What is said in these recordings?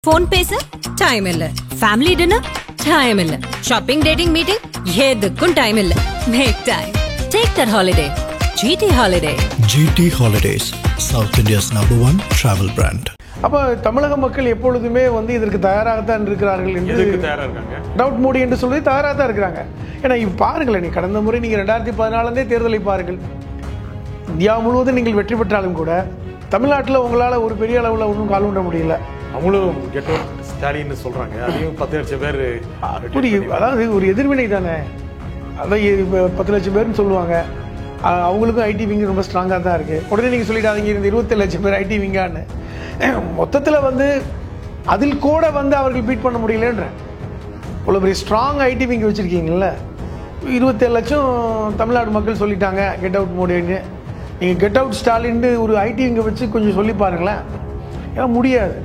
Phone पे से time இல்ல ஃபேமிலி டின்னர் டைம் இல்ல ஷாப்பிங் டேட்டிங் மீட்டிங் எதுக்கும் டைம் இல்ல make time take that holiday GT holiday GT holidays south India's number 1 travel brand. அப்போ தமிழக மக்கள் எப்பொழுதுமே வந்து இதற்கு தயாராகத்தான் இருக்கிறார்கள் என்று டவுட் மோடி என்று சொல்லி தயாராக தான் இருக்கிறாங்க. ஏன்னா இப்போ பாருங்களேன், நீ கடந்த முறை நீங்கள் 2014 தேர்தலை பாருங்கள். இந்தியா முழுவதும் நீங்கள் வெற்றி பெற்றாலும் கூட தமிழ்நாட்டில் உங்களால் ஒரு பெரிய அளவில் ஒன்றும் கால் ஊன்ற முடியல. அவங்களும் கெட் அவுட் ஸ்டாலின்னு சொல்கிறாங்க. அதையும் 10 லட்சம் பேர் அதாவது ஒரு எதிர்வினை தானே. அதான் 10 லட்சம் பேர்னு சொல்லுவாங்க. அவங்களுக்கும் ஐடி விங் ரொம்ப ஸ்ட்ராங்காக தான் இருக்குது. உடனே நீங்கள் சொல்லிடாதீங்க இந்த 27 லட்சம் பேர் ஐடி விங்கான்னு. மொத்தத்தில் வந்து அதில் கூட வந்து அவர்கள் பீட் பண்ண முடியலன்ற இவ்வளோ பெரிய ஸ்ட்ராங் ஐடி விங் வச்சுருக்கீங்கள. 27 லட்சம் தமிழ்நாடு மக்கள் சொல்லிட்டாங்க கெட் அவுட் மோடின்னு. நீங்கள் கெட் அவுட் ஸ்டாலின்னு ஒரு ஐடி விங்கை வச்சு கொஞ்சம் சொல்லி பாருங்களேன். ஏன்னா முடியாது.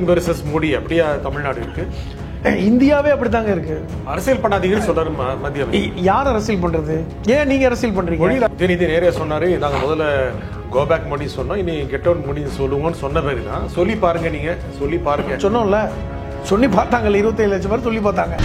வெர்சஸ் மோடி அப்படியே தமிழ்நாடு இருக்கு, இந்தியாவே அப்படித்தாங்க இருக்கு. அரசியல் பண்ணாதீங்கன்னு சொல்றாரு மத்திய அமைச்சர். யார் அரசியல் பண்றது? ஏன் நீங்க அரசியல் பண்றீங்க? உதயநிதி நேரே சொன்னாரு, நாங்க முதல்ல கோ பேக் மோடி சொன்னோம், இனி கெட் அவுட் மோடி சொல்லுவோம்னு சொன்ன பேரு தான். சொல்லி பாருங்க, நீங்க சொல்லி பாருங்க. சொன்னோம்ல, சொல்லி பார்த்தாங்கல்ல, 27 லட்சம் பேர் சொல்லி பார்த்தாங்க.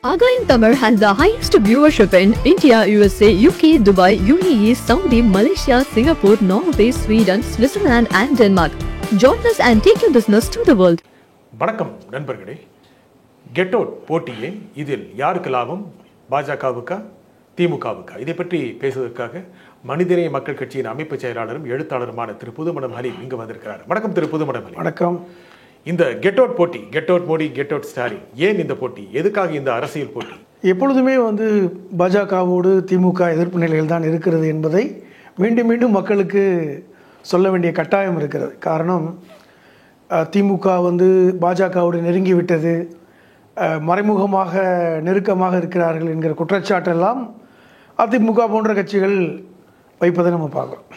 Again, Tamil has the highest viewership in India, USA, UK, Dubai, UAE, Saudi, Malaysia, Singapore, Norway, Sweden, Switzerland and Denmark. Join us and take your business to the world. வணக்கம் நண்பர்களே. கெட் அவுட் போட்டியே, இதில் யாருக்கு லாபம்? பாஜகவுக்கா திமுகவுக்கா? இதை பற்றி பேசுவதற்காக மனிதநேய மக்கள் கட்சியின் அமைப்பு செயலாளரும் எழுத்தாளருமான திரு புதுமடம் ஹலீம் இங்கு வந்திருக்கிறார். வணக்கம் திரு புதுமடம் ஹலீம். வணக்கம். இந்த கெட் அவுட் போட்டி, get out Modi, get out Stalin, ஏன் இந்த போட்டி? எதுக்காக இந்த அரசியல் போட்டி? எப்பொழுதுமே வந்து பாஜகவோடு திமுக எதிர்ப்பு நிலையில் தான் இருக்கிறது என்பதை மீண்டும் மீண்டும் மக்களுக்கு சொல்ல வேண்டிய கட்டாயம் இருக்கிறது. காரணம், திமுக வந்து பாஜகவோடு நெருங்கி விட்டது, மறைமுகமாக நெருக்கமாக இருக்கிறார்கள் என்கிற குற்றச்சாட்டெல்லாம் அதிமுக போன்ற கட்சிகள் வைப்பதை நம்ம பார்க்குறோம்.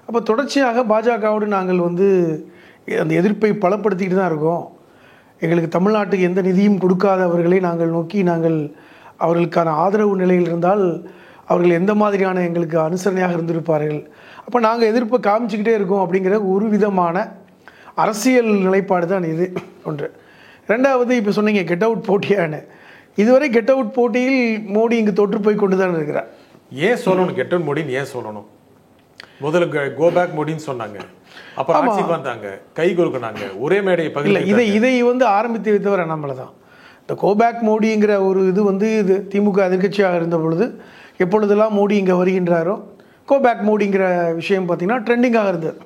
அப்போ தொடர்ச்சியாக பாஜகவோடு நாங்கள் வந்து அந்த எதிர்ப்பை பலப்படுத்திக்கிட்டு தான் இருக்கோம். எங்களுக்கு தமிழ்நாட்டுக்கு எந்த நிதியும் கொடுக்காதவர்களை நாங்கள் நோக்கி நாங்கள் அவர்களுக்கான ஆதரவு நிலையில் இருந்தால் அவர்கள் எந்த மாதிரியான எங்களுக்கு அனுசரணையாக இருந்திருப்பார்கள். அப்போ நாங்கள் எதிர்ப்பை காமிச்சிக்கிட்டே இருக்கோம் அப்படிங்கிற ஒரு விதமான அரசியல் நிலைப்பாடு தான் இது ஒன்று. ரெண்டாவது, இப்போ சொன்னீங்க கெட் அவுட் போட்டியான்னு. இதுவரை கெட் அவுட் போட்டியில் மோடி இங்கு தொற்று போய் கொண்டு தான் இருக்கிறார். ஏன் சொல்லணும் கெட் அவுட் மோடின்னு? ஏன் சொல்லணும்? முதல்ல கோ பேக் மோடின்னு சொன்னாங்க, அப்புறம் ஆட்சிக்கு வந்தாங்க, கை கொடுக்குனாங்க, ஒரே மேடையை பகிர்ந்து இதை வந்து ஆரம்பித்து வைத்தவர் நம்மளை தான். இந்த கோபேக் மோடிங்கிற ஒரு இது வந்து இது திமுக எதிர்கட்சியாக இருந்த பொழுது எப்பொழுதெல்லாம் மோடி இங்கே வருகின்றாரோ கோபேக் மோடிங்கிற விஷயம் பார்த்திங்கன்னா ட்ரெண்டிங்காக இருந்தது.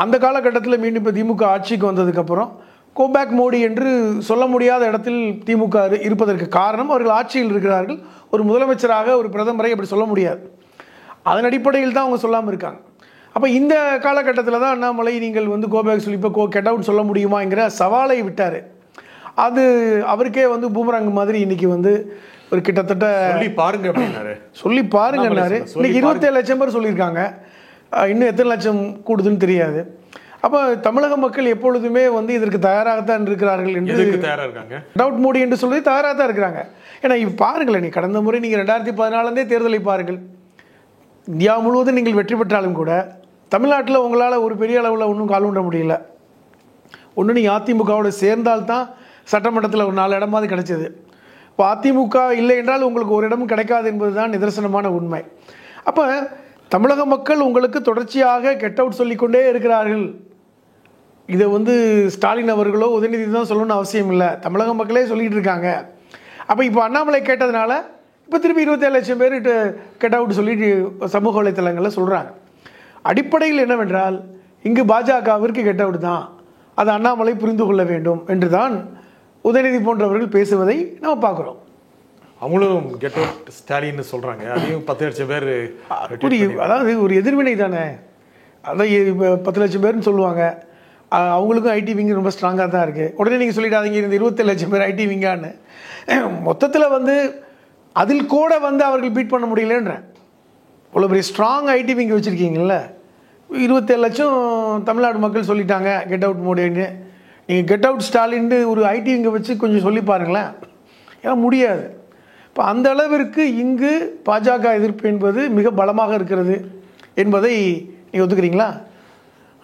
அந்த காலகட்டத்தில் மீண்டும் இப்போ திமுக ஆட்சிக்கு வந்ததுக்கப்புறம் கோபேக் மோடி என்று சொல்ல முடியாத இடத்தில் திமுக இருப்பதற்கு காரணம், அவர்கள் ஆட்சியில் இருக்கிறார்கள். ஒரு முதலமைச்சராக ஒரு பிரதமரை அப்படி சொல்ல முடியாது. அதன் அடிப்படையில் தான் அவங்க சொல்லாமல் இருக்காங்க. அப்போ இந்த காலகட்டத்தில் தான் அண்ணாமலை நீங்கள் வந்து கோபேக் சொல்லி இப்போ கெட் அவுட் சொல்ல முடியுமாங்கிற சவாலை விட்டார். அது அவருக்கே வந்து பூமராங் மாதிரி இன்னைக்கு வந்து ஒரு கிட்டத்தட்ட சொல்லி பாருங்க அப்படின்னாரு. சொல்லி பாருங்கன்னாரு. இன்னைக்கு 27 லட்சம் பேர் சொல்லியிருக்காங்க. இன்னும் எத்தனை லட்சம் கூடுதுன்னு தெரியாது. அப்போ தமிழக மக்கள் எப்பொழுதுமே வந்து இதற்கு தயாராகத்தான் இருக்கிறார்கள் என்று டவுட் மோடி என்று சொல்லி தயாராக தான் இருக்கிறாங்க. ஏன்னா இப்போ பாருங்களேன், நீ கடந்த முறை நீங்கள் 2014 தேர்தலை பாருங்கள். இந்தியா முழுவதும் நீங்கள் வெற்றி பெற்றாலும் கூட தமிழ்நாட்டில் உங்களால் ஒரு பெரிய அளவில் ஒன்றும் கால் ஊன்ற முடியல. ஒன்று நீங்கள் அதிமுகவோடு சேர்ந்தால்தான் சட்டமன்றத்தில் ஒரு 4 இடமாவது கிடைச்சது. இப்போ அதிமுக இல்லை என்றால் உங்களுக்கு ஒரு இடமும் கிடைக்காது என்பது தான் நிதர்சனமான உண்மை. அப்போ தமிழக மக்கள் உங்களுக்கு தொடர்ச்சியாக கெட் அவுட் சொல்லிக்கொண்டே இருக்கிறார்கள். இதை வந்து ஸ்டாலின் அவர்களோ உதயநிதி தான் சொல்லணும்னு அவசியம் இல்லை, தமிழக மக்களே சொல்லிகிட்டு இருக்காங்க. அப்போ இப்போ அண்ணாமலை கேட்டதுனால இப்போ திருப்பி 27 லட்சம் பேர் கெட் அவுட் சொல்லிட்டு சமூக வலைத்தளங்களில் சொல்கிறாங்க. அடிப்படையில் என்னவென்றால் இங்கு பாஜகவிற்கு கெட் அவுட் தான், அது அண்ணாமலை புரிந்து கொள்ள வேண்டும் என்று தான் உதயநிதி போன்றவர்கள் பேசுவதை நம்ம பார்க்குறோம். அவங்களும் கெட் அவுட் ஸ்டாலின்னு சொல்கிறாங்க. அதையும் 10 லட்சம் பேர் அதாவது ஒரு எதிர்வினை தானே. அதான் 10 லட்சம் பேர்னு சொல்லுவாங்க. அவங்களுக்கும் ஐடி விங் ரொம்ப ஸ்ட்ராங்காக தான் இருக்குது. உடனே நீங்கள் சொல்லிடாதீங்க இந்த 27 லட்சம் பேர் ஐடி விங்கான்னு. மொத்தத்தில் வந்து அதில் கூட வந்து அவர்கள் பீட் பண்ண முடியலன்ற இவ்வளோ பெரிய ஸ்ட்ராங் ஐடி விங் வச்சுருக்கீங்கள. 27 லட்சம் தமிழ்நாடு மக்கள் சொல்லிட்டாங்க கெட் அவுட் மோடின்னு. நீங்கள் கெட் அவுட் ஸ்டாலின்னு ஒரு ஐடி விங்கை வச்சு கொஞ்சம் சொல்லி பாருங்களேன். ஏன்னா முடியாது. இப்போ அந்த அளவிற்கு இங்கு பாஜக எதிர்ப்பு என்பது மிக பலமாக இருக்கிறது என்பதை நீங்கள் ஒத்துக்கிறீங்களா?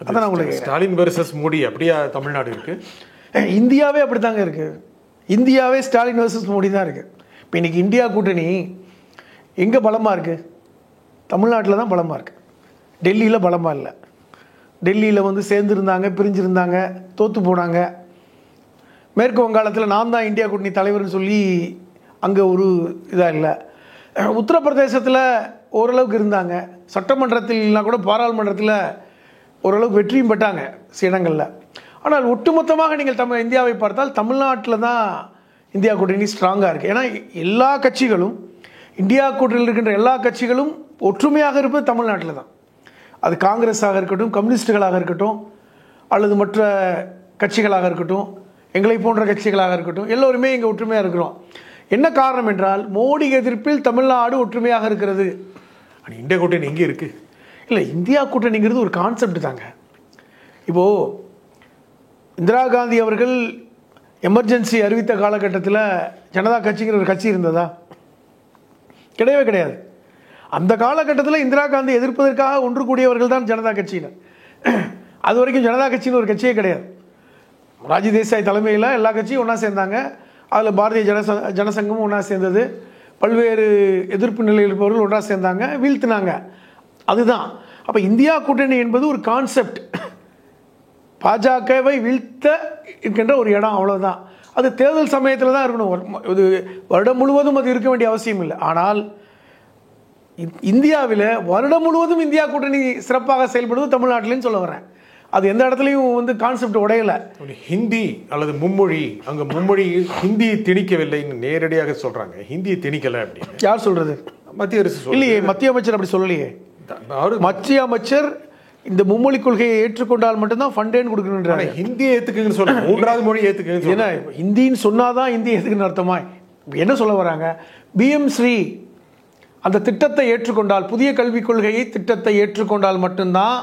அதான் நான் உங்களுக்கு ஸ்டாலின் வெர்சஸ் மோடி அப்படியா தமிழ்நாடு இருக்கு? இந்தியாவே அப்படித்தாங்க இருக்கு. இந்தியாவே ஸ்டாலின் வெர்சஸ் மோடி தான் இருக்கு. இப்போ இன்னைக்கு இந்தியா கூட்டணி எங்கே பலமாக இருக்குது? தமிழ்நாட்டில் தான் பலமாக இருக்குது. டெல்லியில் பலமாக இல்லை. டெல்லியில் வந்து சேர்ந்துருந்தாங்க, பிரிஞ்சிருந்தாங்க, தோற்று போனாங்க. மேற்கு வங்காளத்தில் நான் தான் இந்தியா கூட்டணி தலைவர்னு சொல்லி அங்கே ஒரு இதாக இல்லை. உத்தரப்பிரதேசத்தில் ஓரளவுக்கு இருந்தாங்க. சட்டமன்றத்தில் இல்லைனா கூட பாராளுமன்றத்தில் ஓரளவுக்கு வெற்றியும் பெற்றாங்க சில இடங்களில். ஆனால் ஒட்டுமொத்தமாக நீங்கள் இந்தியாவை பார்த்தால் தமிழ்நாட்டில் தான் இந்தியா கூட்டணி ஸ்ட்ராங்காக இருக்குது. ஏன்னா எல்லா கட்சிகளும், இந்தியா கூட்டணியில் இருக்கின்ற எல்லா கட்சிகளும் ஒற்றுமையாக இருப்பது தமிழ்நாட்டில் தான். அது காங்கிரஸாக இருக்கட்டும், கம்யூனிஸ்டுகளாக இருக்கட்டும், அல்லது மற்ற கட்சிகளாக இருக்கட்டும், எங்களை போன்ற கட்சிகளாக இருக்கட்டும், எல்லோருமே இங்கே ஒற்றுமையாக இருக்கிறோம். என்ன காரணம் என்றால் மோடி எதிர்ப்பில் தமிழ்நாடு ஒற்றுமையாக இருக்கிறது. இந்தியா கூட்டணி எங்கே இருக்குது? இல்லை, இந்தியா கூட்டணிங்கிறது ஒரு கான்செப்ட் தாங்க. இப்போது இந்திரா காந்தி அவர்கள் எமர்ஜென்சி அறிவித்த காலகட்டத்தில் ஜனதா கட்சிங்கிற ஒரு கட்சி இருந்ததா? கிடையவே கிடையாது. அந்த காலகட்டத்தில் இந்திரா காந்தி எதிர்ப்பதற்காக ஒன்று கூடியவர்கள் தான் ஜனதா கட்சியினர். அது வரைக்கும் ஜனதா கட்சின்னு ஒரு கட்சியே கிடையாது. ராஜி தேசாய் தலைமையில் எல்லா கட்சியும் ஒன்றா சேர்ந்தாங்க. அதில் பாரதிய ஜனசங்கமும் ஒன்றா சேர்ந்தது. பல்வேறு எதிர்ப்பு நிலையில் இருப்பவர்கள் ஒன்றா சேர்ந்தாங்க, வீழ்த்தினாங்க. அதுதான். அப்போ இந்தியா கூட்டணி என்பது ஒரு கான்செப்ட். பாஜகவை வீழ்த்த இருக்கின்ற ஒரு இடம், அவ்வளோதான். அது தேர்தல் சமயத்தில் தான் இருக்கணும். இது வருடம் முழுவதும் அது இருக்க வேண்டிய அவசியம் இல்லை. ஆனால் இந்தியாவில் வருடம் முழுவதும் இந்தியா கூட்டணி சிறப்பாக செயல்படுவது தமிழ்நாட்டிலேன்னு சொல்ல வரேன். அது எந்த இடத்துலையும் வந்து கான்செப்ட் உடையலை. ஹிந்தி அல்லது மும்மொழி, அங்கே மும்மொழி ஹிந்தி திணிக்கவில்லைன்னு நேரடியாக சொல்கிறாங்க. ஹிந்தியை திணிக்கலை அப்படின்னு யார் சொல்கிறது? மத்திய அரசு இல்லையே, மத்திய அமைச்சர் அப்படி சொல்லலையே. மத்திய அமைச்சர் இந்த மும்மொழி கொள்கையை ஏற்றுக்கொண்டால் மட்டும்தான் ஃபண்டேன்னு கொடுக்கணுன்றாங்க. ஹிந்தியை ஏற்றுக்குங்கன்னு சொல்ல, மூன்றாவது மொழி ஏற்றுக்குங்க. ஏன்னா ஹிந்தின்னு சொன்னாதான் ஹிந்தி ஏற்றுக்குன்னு அர்த்தமா? என்ன சொல்ல வராங்க? பிஎம் ஸ்ரீ அந்த திட்டத்தை ஏற்றுக்கொண்டால், புதிய கல்விக் கொள்கையை திட்டத்தை ஏற்றுக்கொண்டால் மட்டும்தான்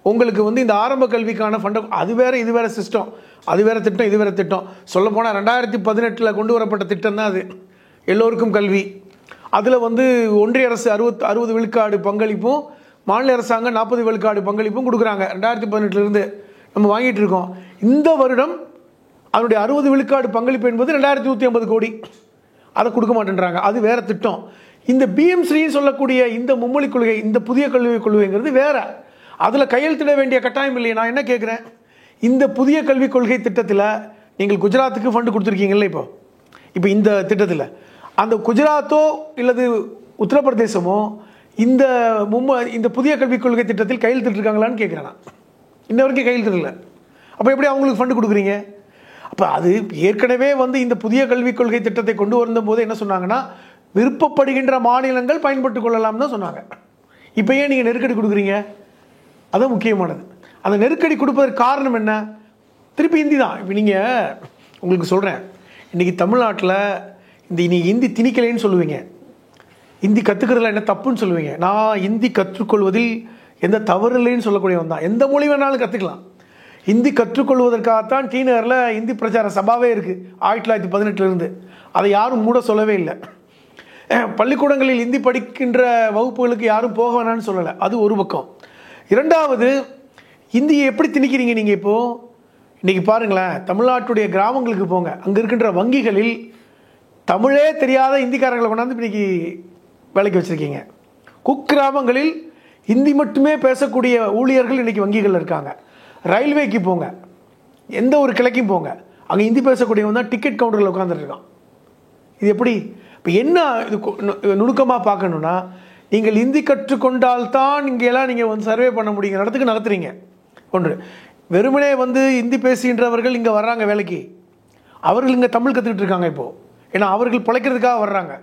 உங்களுக்கு வந்து இந்த ஆரம்ப கல்விக்கான ஃபண்டை, அது வேற இது வேற சிஸ்டம், அது வேற திட்டம், இது வேற திட்டம். சொல்ல போனால் 2018 கொண்டு வரப்பட்ட திட்டம் தான் அது, எல்லோருக்கும் கல்வி. அதில் வந்து ஒன்றிய அரசு 60 விழுக்காடு பங்களிப்பும், மாநில அரசாங்கம் 40 விழுக்காடு பங்களிப்பும் கொடுக்குறாங்க. 2018 நம்ம வாங்கிட்டு இருக்கோம். இந்த வருடம் அதனுடைய 60 விழுக்காடு பங்களிப்பு என்பது 2150 கோடி. அதை கொடுக்க மாட்டேன்றாங்க. அது வேற திட்டம். இந்த பிஎம் ஸ்ரீ சொல்லக்கூடிய இந்த மும்மொழி கொள்கை, இந்த புதிய கல்விக் கொள்கைங்கிறது வேற. அதில் கையெழுத்திட வேண்டிய கட்டாயம் இல்லையே. நான் என்ன கேட்குறேன், இந்த புதிய கல்விக் கொள்கை திட்டத்தில் நீங்கள் குஜராத்துக்கு ஃபண்டு கொடுத்துருக்கீங்கல்ல. இப்போ இந்த திட்டத்தில் அந்த குஜராத்தோ இல்லது உத்தரப்பிரதேசமோ இந்த புதிய கல்விக் கொள்கை திட்டத்தில் கையெழுத்திட்டுருக்காங்களான்னு கேட்குறேன் நான். இன்ன வரைக்கும் கையெழுத்திடல. அப்போ எப்படி அவங்களுக்கு ஃபண்டு கொடுக்குறீங்க? அப்போ அது ஏற்கனவே வந்து இந்த புதிய கல்விக் கொள்கை திட்டத்தை கொண்டு வந்தபோது என்ன சொன்னாங்கன்னா, விருப்பப்படுகின்ற மாநிலங்கள் பயன்பட்டுக் கொள்ளலாம் தான் சொன்னாங்க. இப்போ ஏன் நீங்கள் நெருக்கடி கொடுக்குறீங்க? அதுதான் முக்கியமானது. அந்த நெருக்கடி கொடுப்பதற்கு காரணம் என்ன? திருப்பி ஹிந்தி தான். இப்போ நீங்கள் உங்களுக்கு சொல்கிறேன், இன்றைக்கி தமிழ்நாட்டில் நீங்கள் ஹிந்தி திணிக்கலைன்னு சொல்லுவீங்க, ஹிந்தி கற்றுக்கிறதுல என்ன தப்புன்னு சொல்லுவீங்க. நான் ஹிந்தி கற்றுக்கொள்வதில் எந்த தவறு இல்லைன்னு சொல்லக்கூடியவன் தான். எந்த மொழி வேணாலும் கற்றுக்கலாம். ஹிந்தி கற்றுக்கொள்வதற்காகத்தான் டி நகரில் ஹிந்தி பிரச்சார சபாவே இருக்குது 1918 அதை யாரும் மூட சொல்லவே இல்லை. பள்ளிக்கூடங்களில் ஹிந்தி படிக்கின்ற வகுப்புகளுக்கு யாரும் போக வேணான்னு சொல்லலை. அது ஒரு பக்கம். இரண்டாவது, ஹிந்தியை எப்படி திணிக்கிறீங்க நீங்கள்? இப்போது இன்றைக்கி பாருங்களேன், தமிழ்நாட்டுடைய கிராமங்களுக்கு போங்க, அங்கே இருக்கின்ற வங்கிகளில் தமிழே தெரியாத ஹிந்திக்காரங்களை கொண்டாந்து இன்றைக்கி வேலைக்கு வச்சுருக்கீங்க. குக்கிராமங்களில் ஹிந்தி மட்டுமே பேசக்கூடிய ஊழியர்கள் இன்றைக்கி வங்கிகளில் இருக்காங்க. ரயில்வேக்கு போங்க, எந்த ஒரு கிளைக்கும் போங்க, அங்கே ஹிந்தி பேசக்கூடியவங்க தான் டிக்கெட் கவுண்டரில் உட்காந்துட்டு இருக்கான். இது எப்படி? இப்போ என்ன இது நுணுக்கமாக பார்க்கணுன்னா, நீங்கள் ஹிந்தி கற்றுக்கொண்டால்தான் இங்கெல்லாம் நீங்கள் வந்து சர்வே பண்ண முடியுங்கிற இடத்துக்கு நகர்த்துறீங்க. ஒன்று, வெறுமனே வந்து ஹிந்தி பேசுகின்றவர்கள் இங்கே வர்றாங்க வேலைக்கு, அவர்கள் இங்கே தமிழ் கற்றுக்கிட்டு இருக்காங்க இப்போது. ஏன்னா அவர்கள் பிழைக்கிறதுக்காக வர்றாங்க,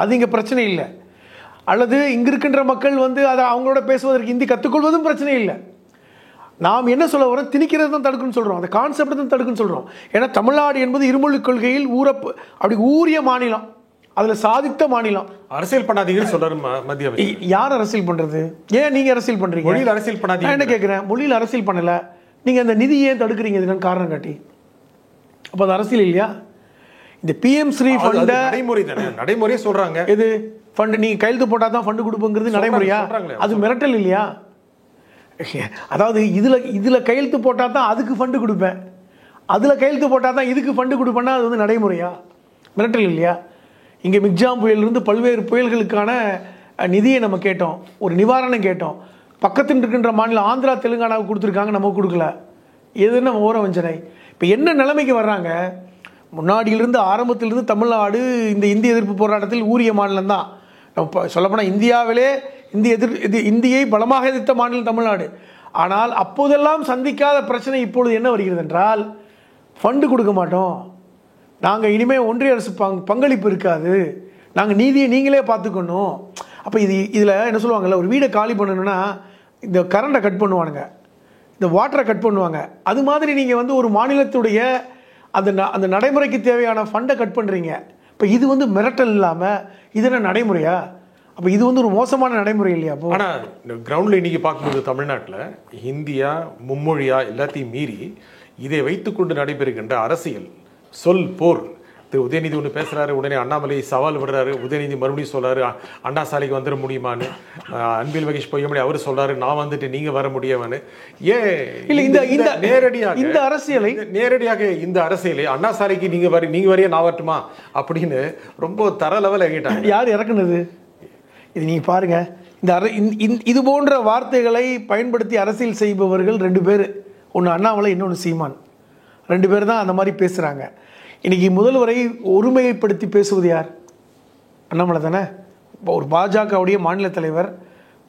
அது இங்கே பிரச்சனை இல்லை. அல்லது இங்கே இருக்கின்ற மக்கள் வந்து அதை அவங்களோட பேசுவதற்கு ஹிந்தி கற்றுக்கொள்வதும் பிரச்சனை இல்லை. நாம் என்ன சொல்ல வரோம், திணிக்கிறது தான் தடுக்குன்னு சொல்கிறோம், அந்த கான்செப்ட் தான் தடுக்குன்னு சொல்கிறோம். ஏன்னா தமிழ்நாடு என்பது இருமொழி கொள்கையில் அப்படி ஊறிய மாநிலம், அதில் சாதித்த மாநிலம். அரசியல் பண்ணாதீங்கன்னு சொல்றாரு மத்திய அமைச்சர். யார் அரசியல் பண்ணுறது? ஏன் நீங்கள் அரசியல் பண்ணுறீங்க? மொழியில் அரசியல் பண்ணாதீங்க. என்ன கேட்குறேன், மொழியில் அரசியல் பண்ணலை, நீங்கள் அந்த நிதி ஏன் தடுக்கிறீங்க? இதுன்னு காரணம் காட்டி. அப்போ அது அரசியல் இல்லையா? இந்த பிஎம் ஸ்ரீ ஃபண்ட் நடைமுறை தானே, நடைமுறையே சொல்றாங்க. இது ஃபண்ட் நீங்க கையெழுத்து போட்டா தான் ஃபண்ட் கொடுப்பங்கிறது நடைமுறையா? அது மிரட்டல் இல்லையா? அதாவது இதுல கையெழுத்து போட்டா தான் அதுக்கு ஃபண்ட் கொடுப்பேன், அதுல கையெழுத்து போட்டா தான் இதுக்கு ஃபண்ட் கொடுப்பேன்னா அது வந்து நடைமுறையா? மிரட்டல் இல்லையா? இங்கே மிக்ஜாம் புயலிருந்து பல்வேறு புயல்களுக்கான நிதியை நம்ம கேட்டோம், ஒரு நிவாரணம் கேட்டோம். பக்கத்தில் இருக்கின்ற மாநிலம் ஆந்திரா தெலுங்கானாவுக்கு கொடுத்துருக்காங்க, நம்ம கொடுக்கல. எதுன்னு ஓர வஞ்சனை. இப்போ என்ன நிலைமைக்கு வர்றாங்க? முன்னாடியிலிருந்து ஆரம்பத்திலிருந்து தமிழ்நாடு இந்த இந்திய எதிர்ப்பு போராட்டத்தில் ஊறிய மாநிலம் தான். நம்ம சொல்லப்போனால் இந்தியாவிலே இந்தியை பலமாக எதிர்த்த மாநிலம் தமிழ்நாடு. ஆனால் அப்போதெல்லாம் சந்திக்காத பிரச்சனை இப்பொழுது என்ன வருகிறது என்றால், ஃபண்டு கொடுக்க மாட்டோம், நாங்கள் இனிமேல் ஒன்றிய அரசு பங்களிப்பு இருக்காது, நாங்கள் நீதியை நீங்களே பார்த்துக்கணும். அப்போ இதில் என்ன சொல்லுவாங்கல்ல, ஒரு வீடை காலி பண்ணணும்னா இந்த கரண்டை கட் பண்ணுவானுங்க, இந்த வாட்டரை கட் பண்ணுவாங்க. அது மாதிரி நீங்கள் வந்து ஒரு மாநிலத்துடைய அந்த நடைமுறைக்கு தேவையான ஃபண்டை கட் பண்ணுறீங்க. இப்போ இது வந்து மிரட்டல் இல்லாமல் இது என்ன நடைமுறையா? அப்போ இது வந்து ஒரு மோசமான நடைமுறை இல்லையா? அப்போ ஆனால் கிரவுண்டில் இன்றைக்கி பார்க்கும்போது தமிழ்நாட்டில் இந்தியா மும்மொழியா எல்லாத்தையும் மீறி இதை வைத்துக்கொண்டு நடைபெறுகின்ற அரசியல் சொல் போர். திரு உதயநிதி ஒன்று பேசுகிறாரு, உடனே அண்ணாமலை சவால் விடுறாரு, உதயநிதி மறுபடியும் சொல்கிறாரு அண்ணா சாலைக்கு வந்துட முடியுமான்னு. அன்பில் மகேஷ் பொய்யமொழி அவர் சொல்கிறாரு நான் வந்துட்டு நீங்கள் வர முடியாமன்னு. ஏன் இல்லை இந்த நேரடியாக இந்த அரசியலை இந்த அரசியலை அண்ணா சாலைக்கு நீங்கள் வரைய நான் வரட்டுமா அப்படின்னு ரொம்ப தர லெவல் இறங்கிட்டாங்க. யார் இறக்குனது இது? நீங்கள் பாருங்க, இது போன்ற வார்த்தைகளை பயன்படுத்தி அரசியல் செய்பவர்கள் 2 பேர், ஒன்று அண்ணாமலை, இன்னொன்று சீமான். 2 பேர் தான் அந்த மாதிரி பேசுகிறாங்க. இன்னைக்கு முதல்வரை ஒருமைப்படுத்தி பேசுவது யார்? அண்ணாமலை தானே. ஒரு பாஜகவுடைய மாநில தலைவர்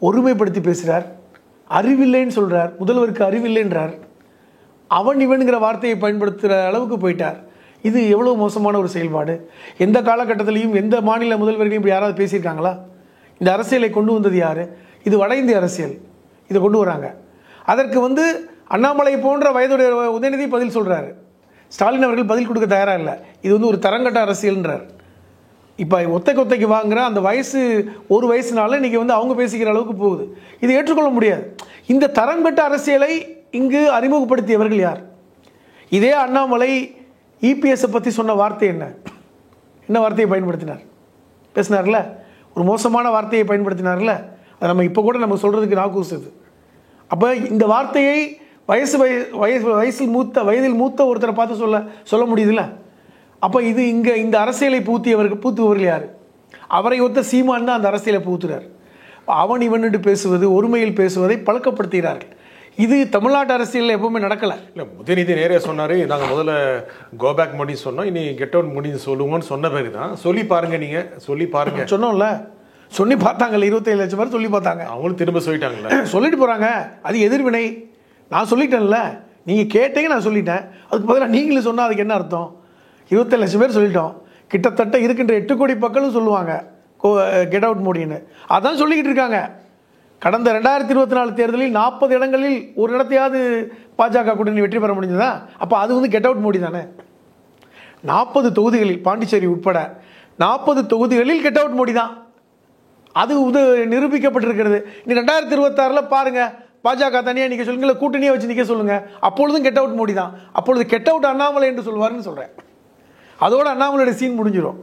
ஒருமைப்படுத்தி பேசுகிறார், அறிவில்லைன்னு சொல்கிறார், முதல்வருக்கு அறிவில்லைன்றார், அவன் இவனுங்கிற வார்த்தையை பயன்படுத்துகிற அளவுக்கு போயிட்டார். இது எவ்வளோ மோசமான ஒரு செயல்பாடு. எந்த காலகட்டத்திலையும் எந்த மாநில முதல்வர்களையும் இப்படி யாராவது பேசியிருக்காங்களா? இந்த அரசியலை கொண்டு வந்தது யார்? இது வட இந்திய அரசியல், இதை கொண்டு வராங்க. அதற்கு வந்து அண்ணாமலை போன்ற வயதுடைய உதயநிதி பதில் சொல்கிறாரு, ஸ்டாலின் அவர்கள் பதில் கொடுக்க தயாராக இல்லை. இது வந்து ஒரு தரங்கட்ட அரசியல்ன்றார். இப்போ ஒத்தைக்கு வாங்குற அந்த வயசு, ஒரு வயசுனால இன்றைக்கி வந்து அவங்க பேசிக்கிற அளவுக்கு போகுது. இது ஏற்றுக்கொள்ள முடியாது. இந்த தரங்கட்ட அரசியலை இங்கு அறிமுகப்படுத்தியவர்கள் யார்? இதே அண்ணாமலை இபிஎஸ்ஸை பற்றி சொன்ன வார்த்தை என்ன வார்த்தையை பயன்படுத்தினார்? பேசினார்ல, ஒரு மோசமான வார்த்தையை பயன்படுத்தினார்ல. அதை நம்ம இப்போ கூட நம்ம சொல்கிறதுக்கு நாக்கூசுது. அப்போ இந்த வார்த்தையை வயதில் மூத்த ஒருத்தரை பார்த்து சொல்ல முடியுதுல்ல. அப்போ இது இந்த அரசியலை பூத்துவர்கள் யார்? அவரை ஒத்த சீமான் தான் அந்த அரசியலை பூத்துறார். அவன் இவன்ட்டு பேசுவது, ஒருமையில் பேசுவதை பழக்கப்படுத்துகிறார்கள். இது தமிழ்நாட்டு அரசியலில் எப்பவுமே நடக்கலை. இல்லை, உதயநிதி நேரே சொன்னார், நாங்கள் முதல்ல கோபேக் மோடி சொன்னோம், இனி கெட் அவுட் மோடி சொல்லுவோன்னு சொன்ன பிறகு தான் சொல்லி பாருங்க, நீங்கள் சொல்லி பாருங்க சொன்னோம்ல. சொல்லி பார்த்தாங்கல்ல, 27 லட்சம் பேர் சொல்லி பார்த்தாங்க. அவங்களும் திரும்ப சொல்லிட்டாங்கல்ல, சொல்லிட்டு போகிறாங்க. அது எதிர்வினை. நான் சொல்லிட்டேன்ல, நீங்கள் கேட்டீங்க, நான் சொல்லிட்டேன். அதுக்கு பதிலாக நீங்களும் சொன்னால் அதுக்கு என்ன அர்த்தம்? 27 லட்சம் பேர் சொல்லிட்டோம். கிட்டத்தட்ட இருக்கின்ற 8 கோடி மக்களும் சொல்லுவாங்க கெட் அவுட் மோடின்னு. அதான் சொல்லிக்கிட்டு இருக்காங்க. கடந்த 2024 தேர்தலில் 40 இடங்களில் ஒரு இடத்தையாவது பாஜக கூட்டணி வெற்றி பெற முடிஞ்சதா? அப்போ அது வந்து கெட் அவுட் மோடி தானே. 40 தொகுதிகளில், பாண்டிச்சேரி உட்பட 40 தொகுதிகளில் கெட் அவுட் மோடி தான். அது நிரூபிக்கப்பட்டிருக்கிறது. நீ 2026 பாருங்க, பாஜக தனியாக நிற்க சொல்லுங்க, கூட்டணியை வச்சு நிற்க சொல்லுங்க, அப்பொழுதும் கெட் அவுட் மோடி தான். அப்பொழுது கெட் அவுட் அண்ணாமலை என்று சொல்வாருன்னு சொல்கிறேன். அதோட அண்ணாமலையோட சீன் முடிஞ்சிடும்.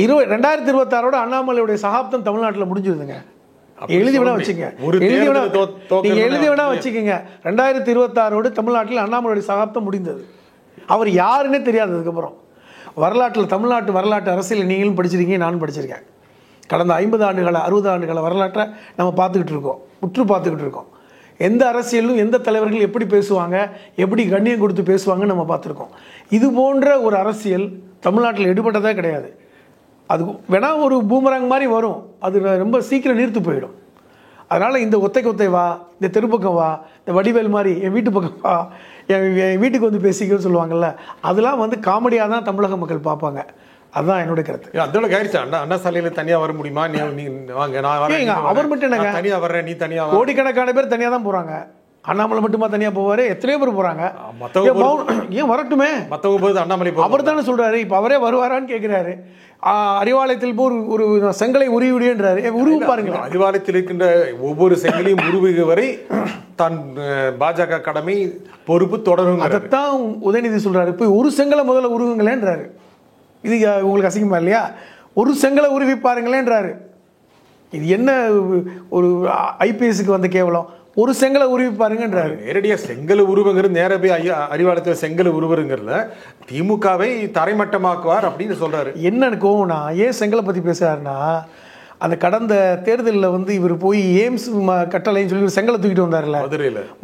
2026 அண்ணாமலையுடைய சகாப்தம் தமிழ்நாட்டில் முடிஞ்சிருதுங்க. எழுதி வேணா வச்சுக்கங்க, எழுதி வேணா வச்சுக்கோங்க. 2026 தமிழ்நாட்டில் அண்ணாமலையுடைய சகாப்தம் முடிந்தது. அவர் யாருன்னே தெரியாது. அதுக்கப்புறம் வரலாற்றில், தமிழ்நாட்டு வரலாற்று அரசியல் நீங்களும் படிச்சிருக்கீங்க, நானும் படிச்சிருக்கேன். கடந்த 50 ஆண்டுகள 60 ஆண்டுகள வரலாற்றை நம்ம பார்த்துக்கிட்டு இருக்கோம், உற்று பார்த்துக்கிட்டு இருக்கோம். எந்த அரசியலும் எந்த தலைவர்கள் எப்படி பேசுவாங்க, எப்படி கண்ணியம் கொடுத்து பேசுவாங்கன்னு நம்ம பார்த்துருக்கோம். இது போன்ற ஒரு அரசியல் தமிழ்நாட்டில் எடுபட்டதே கிடையாது. அது வேணா ஒரு பூமராங் மாதிரி வரும், அது ரொம்ப சீக்கிரம் நீர்த்து போயிடும். அதனால் இந்த ஒத்தை வா, இந்த தெருப்பக்கம் வா, இந்த வடிவேல் மாதிரி என் வீட்டு பக்கம் வா, என் வீட்டுக்கு வந்து பேசிக்கன்னு சொல்லுவாங்கள்ல, அதெல்லாம் வந்து காமெடியாக தான் தமிழக மக்கள் பார்ப்பாங்க. அதுதான் என்னோட கருத்து. அதோட கைரிச்சு அண்ணா சாலையில் தனியாக வர முடியுமா? அவர் மட்டும் என்னங்க தனியாக வர்றேன், நீ தனியாக, கோடிக்கணக்கான பேர் தனியாக தான் போகிறாங்க. அண்ணாமலை மட்டுமா தனியாக போவார்? எத்தனையோ பேர் போகிறாங்க. ஏன் வரட்டுமே, மற்றவங்க போது அண்ணாமலை அவர் தானே சொல்கிறாரு. இப்போ அவரே வருவாரான்னு கேட்குறாரு. அறிவாலயத்தில் போய் ஒரு செங்கலை உருவிடுன்றாரு. உருவு பாருங்க, அறிவாலயத்தில் இருக்கின்ற ஒவ்வொரு செங்கலையும் உருவுக வரை தான் பாஜக கடமை பொறுப்பு தொடரும். அதைத்தான் உதயநிதி சொல்றாரு. போய் ஒரு செங்கலை முதல்ல உருவுங்களேன்றாரு. இது உங்களுக்கு அசிங்கமா இல்லையா? ஒரு செங்கலை உருவி பாருங்களேன்றாரு. இது என்ன ஒரு ஐபிஎஸ்க்கு வந்த கேவலம்? ஒரு செங்கலை உருவி பாருங்கன்றாரு. நேரடியா செங்கல் உருவங்கிறது நேரவே அறிவாலயத்தில் செங்கல் உருவருங்கிறத திமுகவை தரைமட்டமாக்குவார் அப்படின்னு சொல்றாரு. என்னன்னு கோவம்னா, ஏன் செங்கலை பத்தி பேசுறாருன்னா, அந்த கடந்த தேர்தலில் வந்து இவர் போய் எய்ம்ஸ் கட்டளைன்னு சொல்லி ஒரு செங்கலை தூக்கிட்டு வந்தார்ல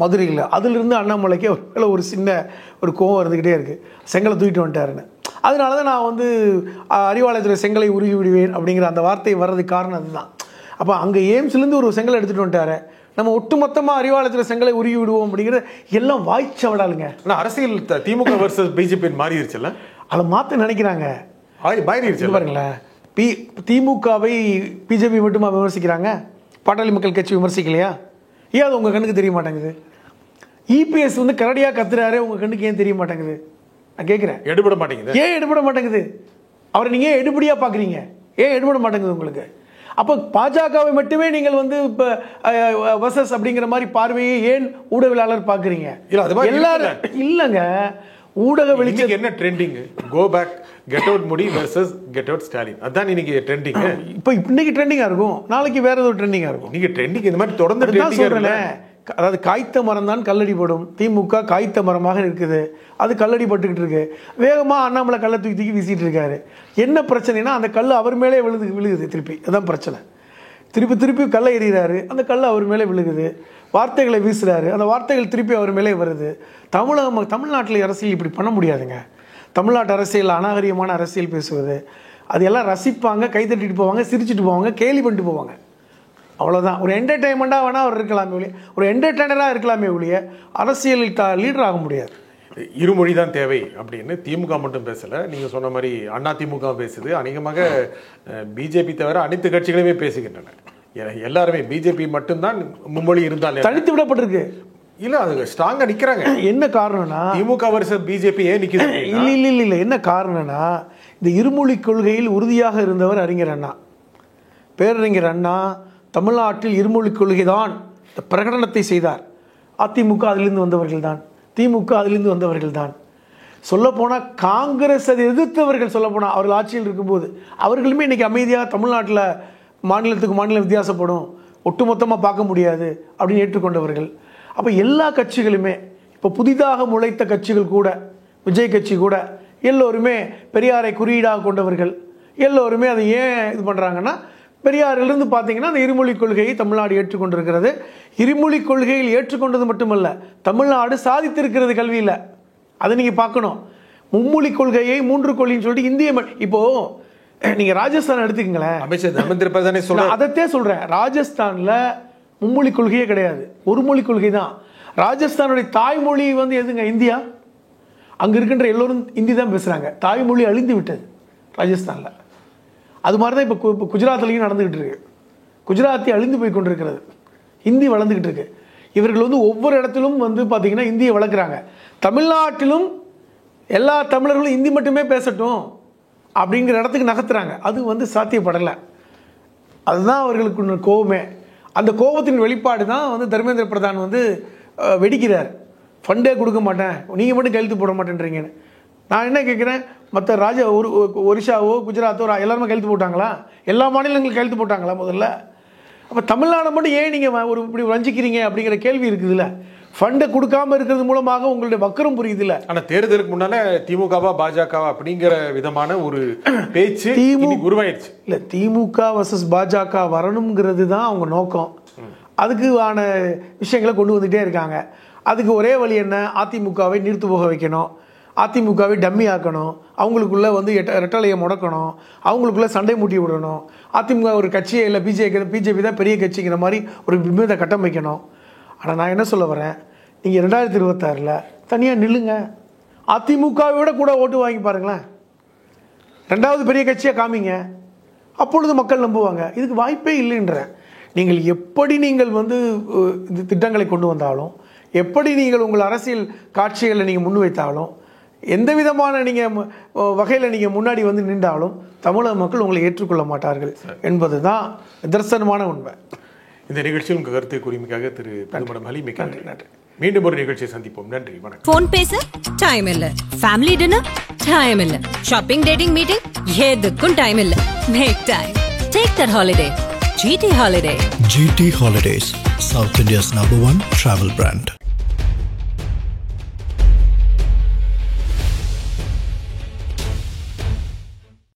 மதுரையில், அதிலிருந்து அண்ணாமலைக்கு ஒரு சின்ன ஒரு கோவம் இருந்துக்கிட்டே இருக்கு, செங்கலை தூக்கிட்டு வந்துட்டாருன்னு. அதனால தான் நான் வந்து அறிவாலயத்தில் செங்கலை உருகி விடுவேன் அப்படிங்கிற அந்த வார்த்தை வர்றதுக்கு காரணம் அதுதான். அப்போ அங்கே எய்ம்ஸ்லேருந்து ஒரு செங்கலை எடுத்துகிட்டு வந்துட்டாரு, நம்ம ஒட்டுமொத்தமாக அறிவாலயத்தில் செங்கலை உருகி விடுவோம் அப்படிங்கிற எல்லாம் வாய்ச்சவடாலுங்க. ஆனால் அரசியல் திமுக வர்சஸ் பிஜேபி மாறிடுச்சுல்ல, அதை மாற்ற நினைக்கிறாங்க. மாறிடுச்சு பாருங்களேன். திமுகவை பிஜேபி மட்டுமா விமர்சிக்கிறாங்க? பாட்டாளி மக்கள் கட்சி விமர்சிக்கலையா? ஏன் அது உங்கள் கண்ணுக்கு தெரிய மாட்டேங்குது? இபிஎஸ் வந்து கரடியாக கத்துறாரு, உங்கள் கண்ணுக்கு ஏன் தெரிய மாட்டேங்குது? நான் கேட்குறேன். எடுபட மாட்டேங்குது. ஏன் எடுபட மாட்டேங்குது? அவரை நீங்கள் ஏன் எடுபடியாக பார்க்குறீங்க? ஏன் எடுபட மாட்டேங்குது உங்களுக்கு? அப்போ பாஜகவை மட்டுமே நீங்கள் வந்து இப்போ வர்சஸ் அப்படிங்கிற மாதிரி பார்வையை ஏன் ஊடகவியலாளர் பார்க்குறீங்க? எல்லாரும் இல்லைங்க. ஊடக வெளிச்சம் என்ன trending? Go back get out Modi versus get out Stalin, அதான் இன்னைக்கு ட்ரெண்டிங். இப்போ இன்னைக்கு ட்ரெண்டிங்காக இருக்கும், நாளைக்கு வேற ஏதோ ட்ரெண்டிங்காக இருக்கும். நீங்க ட்ரெண்டிங் இந்த மாதிரி தொடர்ந்து சொல்றேன். அதாவது காய்த்த மரம் தான் கல்லடிப்படும். திமுக காய்த்த மரமாக இருக்குது, அது கல்லடிப்பட்டுக்கிட்டு இருக்கு. வேகமாக அண்ணாமலை கல்லை தூக்கி தூக்கி வீசிட்டு இருக்காரு. என்ன பிரச்சனைனா, அந்த கல் அவர் மேலே விழுகுது திருப்பி. அதுதான் பிரச்சனை. திருப்பி கல்லை எறிகிறாரு, அந்த கல் அவர் மேலே விழுகுது. வார்த்தைகளை வீசுறாரு, அந்த வார்த்தைகள் திருப்பி அவர் மேலே வருது. தமிழ்நாட்டில் அரசியல் இப்படி பண்ண முடியாதுங்க. தமிழ்நாட்டு அரசியல் அநாகரிகமான அரசியல் பேசுவது, அது எல்லாம் ரசிப்பாங்க, கைத்தட்டிட்டு போவாங்க, சிரிச்சுட்டு போவாங்க, கேலி பண்ணிட்டு போவாங்க. அவ்வளோதான். ஒரு என்டர்டெயின்மெண்ட்டாக வேணால் அவர் இருக்கலாமே ஒழிய, ஒரு என்டர்டெய்னராக இருக்கலாமே ஒழிய அரசியலில் லீடர் ஆக முடியாது. இருமொழி தான் தேவை அப்படின்னு திமுக மட்டும் பேசலை, நீங்கள் சொன்ன மாதிரி அண்ணா திமுக பேசுது. அநேகமாக பிஜேபி தவிர அனைத்து கட்சிகளுமே பேசுகின்றன. எல்லாருமே பிஜேபி மட்டும்தான் மும்மொழி இருந்தால் தனித்து விடப்பட்டிருக்கு. இல்லை, அது ஸ்ட்ராங்காக நிற்கிறாங்க. என்ன காரணம்னா, திமுக வருஷம் பிஜேபி ஏன் நிற்குது? இல்லை என்ன காரணம்னா, இந்த இருமொழி கொள்கையில் உறுதியாக இருந்தவர் அறிஞர் அண்ணா. பேரறிஞர் அண்ணா தமிழ்நாட்டில் இருமொழி கொள்கை தான் பிரகடனத்தை செய்தார். அதிமுக அதிலிருந்து வந்தவர்கள் தான், திமுக அதிலிருந்து வந்தவர்கள் தான். சொல்லப்போனால் காங்கிரஸ் அதை எதிர்த்தவர்கள், சொல்லப்போனால் அவர்கள் ஆட்சியில் இருக்கும்போது அவர்களுமே இன்னைக்கு அமைதியாக தமிழ்நாட்டில் மாநிலத்துக்கு மாநிலம் வித்தியாசப்படும், ஒட்டுமொத்தமாக பார்க்க முடியாது அப்படின்னு ஏற்றுக்கொண்டவர்கள். அப்போ எல்லா கட்சிகளுமே, இப்போ புதிதாக முளைத்த கட்சிகள் கூட, விஜய் கட்சி கூட, எல்லோருமே பெரியாரை குறியீடாக கொண்டவர்கள். எல்லோருமே அதை ஏன் இது பண்ணுறாங்கன்னா, பெரியாரிலிருந்து பார்த்தீங்கன்னா அந்த இருமொழி கொள்கையை தமிழ்நாடு ஏற்றுக்கொண்டிருக்கிறது. இருமொழி கொள்கையில் ஏற்றுக்கொண்டது மட்டுமல்ல, தமிழ்நாடு சாதித்திருக்கிறது கல்வியில். அதை நீங்கள் பார்க்கணும். மும்மொழி கொள்கையை 3 கொள்கைன்னு சொல்லிட்டு இந்திய இப்போது நீங்கள் ராஜஸ்தான் எடுத்துக்கங்களேன். அமைச்சர் அதைத்தே சொல்கிறேன். ராஜஸ்தானில் மும்மொழி கொள்கையே கிடையாது, ஒரு மொழி கொள்கை தான். ராஜஸ்தானுடைய தாய்மொழி வந்து எதுங்க? இந்தியா. அங்கே இருக்கின்ற எல்லோரும் இந்தி தான் பேசுகிறாங்க. தாய்மொழி அழிந்து விட்டது ராஜஸ்தானில். அது மாதிரி தான் இப்போ குஜராத்லையும் நடந்துக்கிட்டு இருக்கு. குஜராத்தி அழிந்து போய் கொண்டிருக்கிறது, ஹிந்தி வளர்ந்துக்கிட்டு இருக்கு. இவர்கள் வந்து ஒவ்வொரு இடத்திலும் வந்து பார்த்தீங்கன்னா இந்தியை வளர்க்குறாங்க. தமிழ்நாட்டிலும் எல்லா தமிழர்களும் இந்தி மட்டுமே பேசட்டும் அப்படிங்கிற இடத்துக்கு நகர்த்துறாங்க. அது வந்து சாத்தியப்படலை. அதுதான் அவர்களுக்கு கோபமே. அந்த கோபத்தின் வெளிப்பாடு தான் வந்து தர்மேந்திர பிரதான் வந்து வெடிக்கிறார். ஃபண்டே கொடுக்க மாட்டேன், நீங்கள் மட்டும் கையெழுத்து போட மாட்டேன்றீங்கன்னு. நான் என்ன கேட்குறேன், மற்ற ஒரிசாவோ குஜராத்தோ எல்லாருமே கையெழுத்து போட்டாங்களா? எல்லா மாநிலங்களும் கையெழுத்து போட்டாங்களா முதல்ல? அப்போ தமிழ்நாடு மட்டும் ஏன் நீங்கள் இப்படி வஞ்சிக்கிறீங்க அப்படிங்கிற கேள்வி இருக்குதுல்ல. ஃபண்டை கொடுக்காம இருக்கிறது மூலமாக உங்களுடைய வக்கரம் புரியுதுல்ல. ஆனால் தேர்தலுக்கு முன்னால திமுகவா பாஜகவா அப்படிங்கிற விதமான ஒரு பேச்சு உருவாயிடுச்சு. இல்லை, திமுக வர்சஸ் பாஜக வரணுங்கிறது தான் அவங்க நோக்கம். அதுக்கான விஷயங்களை கொண்டு வந்துகிட்டே இருக்காங்க. அதுக்கு ஒரே வழி என்ன? அதிமுகவை நீர்த்து போக வைக்கணும், அதிமுகவை டம்மி ஆக்கணும், அவங்களுக்குள்ள வந்து ரெட்டலையை முடக்கணும், அவங்களுக்குள்ள சண்டை மூட்டி விடணும். அதிமுக ஒரு கட்சியே இல்லை, பிஜேபி தான் பெரிய கட்சிங்கிற மாதிரி ஒரு பிம்பத்தை கட்டமைக்கணும். ஆனால் நான் என்ன சொல்ல வரேன், நீங்கள் 2026 தனியாக நில்லுங்க, அதிமுகவை கூட ஓட்டு வாங்கி பாருங்களேன், 2வது பெரிய கட்சியாக காமிங்க, அப்பொழுது மக்கள் நம்புவாங்க. இதுக்கு வாய்ப்பே இல்லைன்றேன். நீங்கள் எப்படி நீங்கள் வந்து இந்த திட்டங்களை கொண்டு வந்தாலும், எப்படி நீங்கள் உங்கள் அரசியல் காட்சிகளை நீங்கள் முன்வைத்தாலும், எந்த விதமான நீங்கள் வகையில் நீங்கள் முன்னாடி வந்து நின்றாலும் தமிழக மக்கள் உங்களை ஏற்றுக்கொள்ள மாட்டார்கள் என்பது தான் நிதர்சனமான உண்மை. இந்த நிகழ்ச்சியில் உங்கள் கருத்தை கூறியமைக்காக திரு புதுமடம் ஹலீம் நன்றி நன்றி. மீண்டும் ஒரு நிகழ்ச்சியை சந்திப்போம். நன்றி, வணக்கம். போன் பேச டைம் இல்ல, ஃபேமிலி டின்னர் டைம் இல்ல, ஷாப்பிங் டேட்டிங் மீட்டிங் எதுக்கும் டைம் இல்ல. Make time. Take that holiday. GT Holiday. GT Holidays, South India's #1 travel brand.